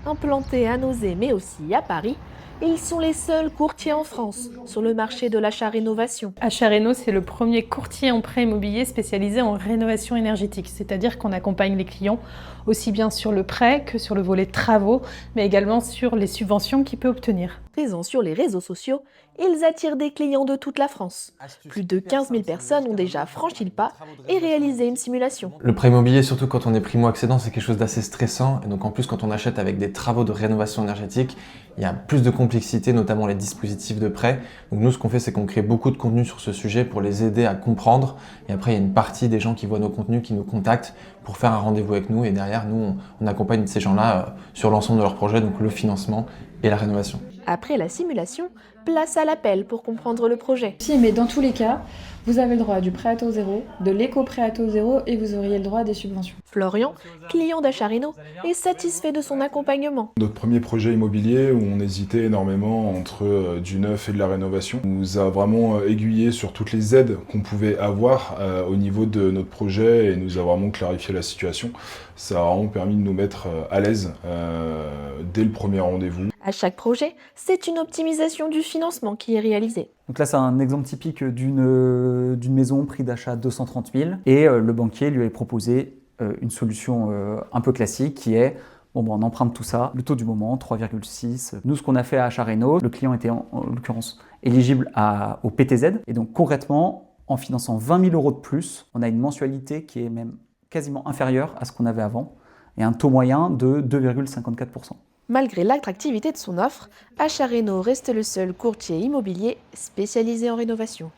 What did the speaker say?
Implantés à Nozay mais aussi à Paris, ils sont les seuls courtiers en France sur le marché de l'achat-rénovation. Achat Réno, c'est le premier courtier en prêt immobilier spécialisé en rénovation énergétique, c'est-à-dire qu'on accompagne les clients aussi bien sur le prêt que sur le volet travaux, mais également sur les subventions qu'ils peuvent obtenir. Présents sur les réseaux sociaux, ils attirent des clients de toute la France. Plus de 15 000 personnes ont déjà franchi le pas et réalisé une simulation. Le prêt immobilier, surtout quand on est primo-accédant, c'est quelque chose d'assez stressant. Et donc en plus, quand on achète avec des travaux de rénovation énergétique, il y a plus de complexité, notamment les dispositifs de prêt. Donc nous, ce qu'on fait, c'est qu'on crée beaucoup de contenu sur ce sujet pour les aider à comprendre. Et après, il y a une partie des gens qui voient nos contenus, qui nous contactent pour faire un rendez-vous avec nous. Et derrière, nous, on accompagne ces gens-là sur l'ensemble de leur projet, donc le financement et la rénovation. Après la simulation, place à l'appel pour comprendre le projet. Si, mais dans tous les cas, vous avez le droit du prêt à taux zéro, de l'éco-prêt à taux zéro et vous auriez le droit à des subventions. Florian, client d'Achat Réno, est satisfait de son accompagnement. Notre premier projet immobilier, où on hésitait énormément entre du neuf et de la rénovation, nous a vraiment aiguillé sur toutes les aides qu'on pouvait avoir au niveau de notre projet et nous a vraiment clarifié la situation. Ça a vraiment permis de nous mettre à l'aise dès le premier rendez-vous. À chaque projet, c'est une optimisation du financement qui est réalisée. Donc là, c'est un exemple typique d'une maison, prix d'achat 230 000, et le banquier lui avait proposé une solution un peu classique qui est on emprunte tout ça, le taux du moment, 3,6. Nous, ce qu'on a fait à Achat Réno, le client était en l'occurrence éligible au PTZ, et donc concrètement, en finançant 20 000 € de plus, on a une mensualité qui est même quasiment inférieure à ce qu'on avait avant, et un taux moyen de 2,54%. Malgré l'attractivité de son offre, Achat Réno reste le seul courtier immobilier spécialisé en rénovation.